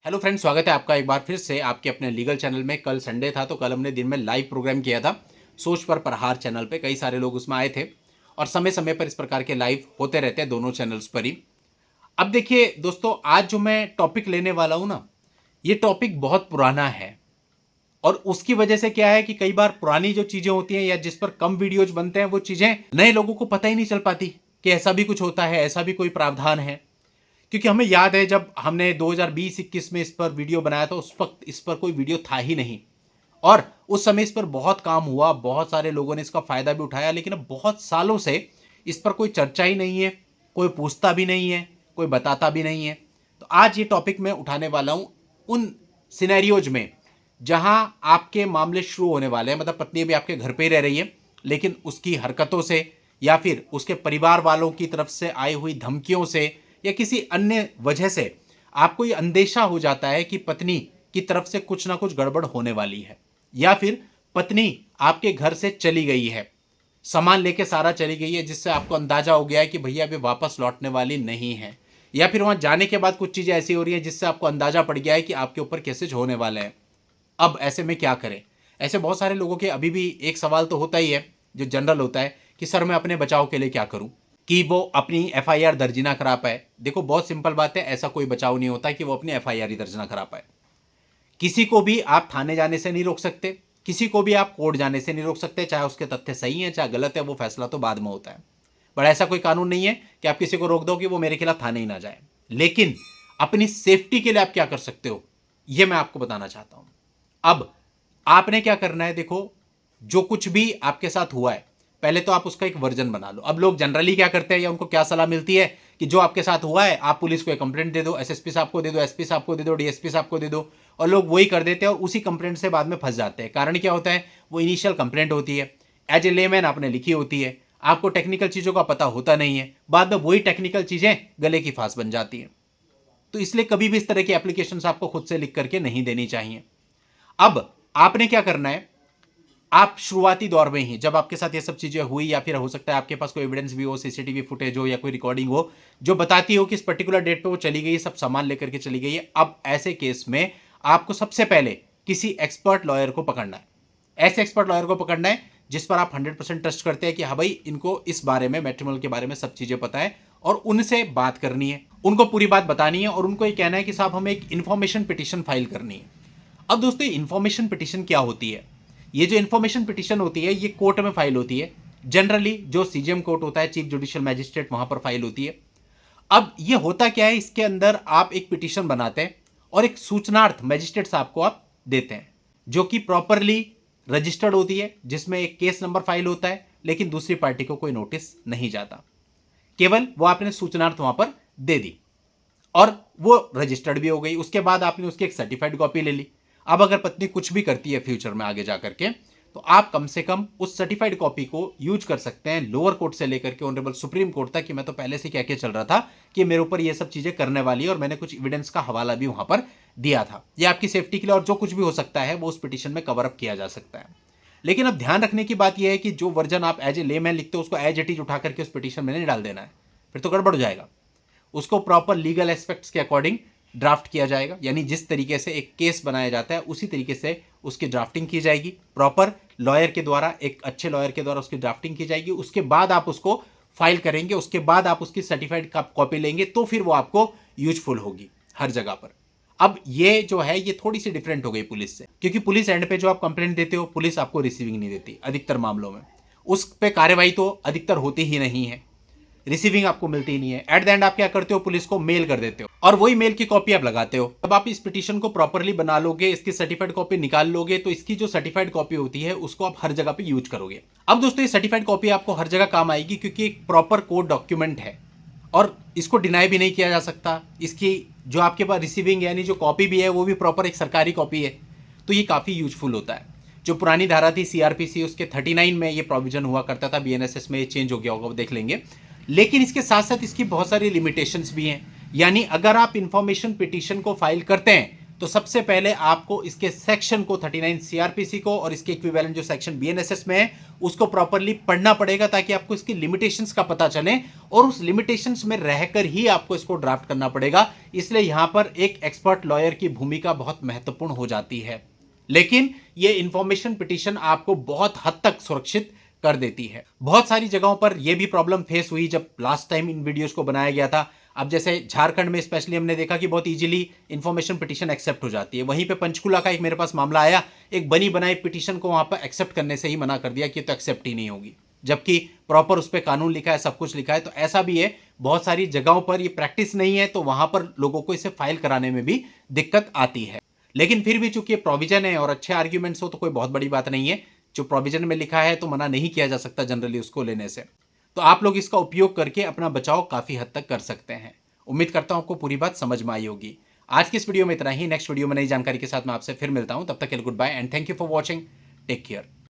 Hello friends, स्वागत है आपका एक बार फिर से आपके अपने लीगल चैनल में। कल संडे था तो कल हमने दिन में लाइव प्रोग्राम किया था सोच पर प्रहार चैनल पे। कई सारे लोग उसमें आए थे और समय समय पर इस प्रकार के लाइव होते रहते हैं दोनों चैनल्स पर ही। अब देखिए दोस्तों, आज जो मैं टॉपिक लेने वाला हूं ना, ये टॉपिक बहुत पुराना है और उसकी वजह से क्या है कि कई बार पुरानी जो चीजें होती हैं या जिस पर कम वीडियोज बनते हैं वो चीजें नए लोगों को पता ही नहीं चल पाती कि ऐसा भी कुछ होता है, ऐसा भी कोई प्रावधान है। क्योंकि हमें याद है जब हमने 2020-21 में इस पर वीडियो बनाया था, उस वक्त इस पर कोई वीडियो था ही नहीं और उस समय इस पर बहुत काम हुआ, बहुत सारे लोगों ने इसका फायदा भी उठाया। लेकिन अब बहुत सालों से इस पर कोई चर्चा ही नहीं है, कोई पूछता भी नहीं है, कोई बताता भी नहीं है। तो आज ये टॉपिक मैं उठाने वाला हूं उन सिनेरियोज में जहां आपके मामले शुरू होने वाले हैं। मतलब पत्नी भी आपके घर पे ही रह रही है, लेकिन उसकी हरकतों से या फिर उसके परिवार वालों की तरफ से आई हुई धमकियों से या किसी अन्य वजह से आपको ये अंदेशा हो जाता है कि पत्नी की तरफ से कुछ ना कुछ गड़बड़ होने वाली है, या फिर पत्नी आपके घर से चली गई है, सामान लेके सारा चली गई है, जिससे आपको अंदाजा हो गया है कि भैया अभी वापस लौटने वाली नहीं है। या फिर वहां जाने के बाद कुछ चीजें ऐसी हो रही है जिससे आपको अंदाजा पड़ गया है कि आपके ऊपर केसेज होने वाले हैं। अब ऐसे में क्या करें? ऐसे बहुत सारे लोगों के अभी भी एक सवाल तो होता ही है जो जनरल होता है कि सर मैं अपने बचाव के लिए क्या करूं कि वो अपनी एफआईआर दर्ज ना करा पाए। देखो बहुत सिंपल बात है, ऐसा कोई बचाव नहीं होता कि वो अपनी एफआईआर ही दर्ज ना करा पाए। किसी को भी आप थाने जाने से नहीं रोक सकते, किसी को भी आप कोर्ट जाने से नहीं रोक सकते, चाहे उसके तथ्य सही है चाहे गलत है, वो फैसला तो बाद में होता है। पर ऐसा कोई कानून नहीं है कि आप किसी को रोक दो कि वो मेरे खिलाफ थाने ही ना जाए। लेकिन अपनी सेफ्टी के लिए आप क्या कर सकते हो, ये मैं आपको बताना चाहता हूं। अब आपने क्या करना है, देखो जो कुछ भी आपके साथ हुआ है पहले तो आप उसका एक वर्जन बना लो। अब लोग जनरली क्या करते हैं या उनको क्या सलाह मिलती है कि जो आपके साथ हुआ है आप पुलिस को एक कंप्लेंट दे दो, एसएसपी साहब को दे दो, एसपी साहब को दे दो, डीएसपी साहब को दे दो, और लोग वही कर देते हैं और उसी कंप्लेंट से बाद में फंस जाते हैं। कारण क्या होता है, वो इनिशियल कंप्लेंट होती है, एज ए लेमैन आपने लिखी होती है, आपको टेक्निकल चीज़ों का पता होता नहीं है, बाद में वही टेक्निकल चीज़ें गले की फांस बन जाती हैं। तो इसलिए कभी भी इस तरह की एप्लीकेशंस आपको खुद से लिख करके नहीं देनी चाहिए। अब आपने क्या करना है, आप शुरुआती दौर में ही जब आपके साथ ये सब चीजें हुई, या फिर हो सकता है आपके पास कोई एविडेंस भी हो, सीसीटीवी फुटेज हो या कोई रिकॉर्डिंग हो जो बताती हो कि इस पर्टिकुलर डेट पे वो चली गई है, सब सामान लेकर के चली गई है। अब ऐसे केस में आपको सबसे पहले किसी एक्सपर्ट लॉयर को पकड़ना है। ऐसे एक्सपर्ट लॉयर को पकड़ना है जिस पर आप 100% ट्रस्ट करते हैं कि हाँ भाई इनको इस बारे में, मैट्रिमोनियल के बारे में सब चीजें पता है, और उनसे बात करनी है, उनको पूरी बात बतानी है और उनको ये कहना है कि साहब हमें एक इंफॉर्मेशन पिटीशन फाइल करनी है। अब दोस्तों इंफॉर्मेशन पिटीशन क्या होती है? ये जो इंफॉर्मेशन पिटीशन होती है ये कोर्ट में फाइल होती है। जनरली जो सीजीएम कोर्ट होता है, चीफ जुडिशियल मैजिस्ट्रेट, वहां पर फाइल होती है। अब ये होता क्या है, इसके अंदर आप एक पिटीशन बनाते हैं और एक सूचनार्थ मैजिस्ट्रेट साहब को आप देते हैं जो कि प्रॉपरली रजिस्टर्ड होती है, जिसमें एक केस नंबर फाइल होता है, लेकिन दूसरी पार्टी को कोई नोटिस नहीं जाता, केवल वो आपने सूचनार्थ वहां पर दे दी और वो रजिस्टर्ड भी हो गई। उसके बाद आपने उसकी एक सर्टिफाइड कॉपी ले ली। अब अगर पत्नी कुछ भी करती है फ्यूचर में आगे जाकर के, तो आप कम से कम उस सर्टिफाइड कॉपी को यूज कर सकते हैं लोअर कोर्ट से लेकर के ऑनरेबल सुप्रीम कोर्ट तक, कि मैं तो पहले से कह के चल रहा था कि मेरे ऊपर ये सब चीजें करने वाली है और मैंने कुछ एविडेंस का हवाला भी वहां पर दिया था। ये आपकी सेफ्टी के लिए, और जो कुछ भी हो सकता है वो उस पिटीशन में कवर अप किया जा सकता है। लेकिन अब ध्यान रखने की बात यह है कि जो वर्जन आप एज ए लेमैन लिखते हो उसको एज इट इज उठा करके उस पिटीशन में नहीं डाल देना है, फिर तो गड़बड़ हो जाएगा। उसको प्रॉपर लीगल एस्पेक्ट्स के अकॉर्डिंग ड्राफ्ट किया जाएगा, यानी जिस तरीके से एक केस बनाया जाता है उसी तरीके से उसकी ड्राफ्टिंग की जाएगी। प्रॉपर लॉयर के द्वारा, एक अच्छे लॉयर के द्वारा उसकी ड्राफ्टिंग की जाएगी। उसके बाद आप उसको फाइल करेंगे, उसके बाद आप उसकी सर्टिफाइड कॉपी लेंगे, तो फिर वो आपको यूजफुल होगी हर जगह पर। अब ये जो है ये थोड़ी सी डिफरेंट हो गई पुलिस से, क्योंकि पुलिस एंड पे जो आप कंप्लेंट देते हो पुलिस आपको रिसीविंग नहीं देती अधिकतर मामलों में, उस पे कार्यवाही तो अधिकतर होती ही नहीं है, रिसीविंग आपको मिलती ही नहीं है। एट द एंड आप क्या करते हो, पुलिस को मेल कर देते हो और वही मेल की कॉपी आप लगाते हो। अब आप इस पिटीशन को प्रॉपरली बना लोगे, इसकी सर्टिफाइड कॉपी निकाल लोगे, तो इसकी जो सर्टिफाइड कॉपी होती है उसको आप हर जगह पे यूज करोगे। अब दोस्तों ये सर्टिफाइड कॉपी आपको हर जगह काम आएगी क्योंकि एक प्रॉपर कोर्ट डॉक्यूमेंट है और इसको डिनाई भी नहीं किया जा सकता। इसकी जो आपके पास रिसीविंग यानी जो कॉपी भी है वो भी प्रॉपर एक सरकारी कॉपी है, तो ये काफ़ी यूजफुल होता है। जो पुरानी धारा थी सीआरपीसी उसके 39 में ये प्रोविजन हुआ करता था, बीएनएसएस में ये चेंज हो गया होगा, वो देख लेंगे। लेकिन इसके साथ साथ इसकी बहुत सारी लिमिटेशंस भी हैं। यानी अगर आप इंफॉर्मेशन पिटीशन को फाइल करते हैं तो सबसे पहले आपको इसके सेक्शन को 39 सीआरपीसी को और इसके इक्विवेलेंट जो सेक्शन बीएनएसएस में है उसको प्रॉपर्ली पढ़ना पड़ेगा, ताकि आपको इसकी लिमिटेशंस का पता चले और उस लिमिटेशंस में रहकर ही आपको इसको ड्राफ्ट करना पड़ेगा। इसलिए यहां पर एक एक्सपर्ट लॉयर की भूमिका बहुत महत्वपूर्ण हो जाती है। लेकिन ये इंफॉर्मेशन पिटीशन आपको बहुत हद तक सुरक्षित कर देती है। बहुत सारी जगहों पर यह भी प्रॉब्लम फेस हुई जब लास्ट टाइम इन वीडियोस को बनाया गया था। अब जैसे झारखंड में स्पेशली हमने देखा कि बहुत इजीली इंफॉर्मेशन पिटीशन एक्सेप्ट हो जाती है। वहीं पे पंचकुला का एक मेरे पास मामला आया, एक बनी बनाई पिटीशन को वहां पर एक्सेप्ट करने से ही मना कर दिया कि तो एक्सेप्ट ही नहीं होगी, जबकि प्रॉपर उस पर कानून लिखा है, सब कुछ लिखा है। तो ऐसा भी है, बहुत सारी जगहों पर ये प्रैक्टिस नहीं है, तो वहां पर लोगों को इसे फाइल कराने में भी दिक्कत आती है। लेकिन फिर भी चूंकि प्रोविजन है और अच्छे आर्ग्यूमेंट्स हो तो कोई बहुत बड़ी बात नहीं है। जो प्रोविजन में लिखा है तो मना नहीं किया जा सकता जनरली उसको लेने से। तो आप लोग इसका उपयोग करके अपना बचाव काफी हद तक कर सकते हैं। उम्मीद करता हूं आपको पूरी बात समझ में आई होगी। आज की इस वीडियो में इतना ही। नेक्स्ट वीडियो में नई जानकारी के साथ मैं आपसे फिर मिलता हूं। तब तक के लिए goodbye and thank you for watching. Take care.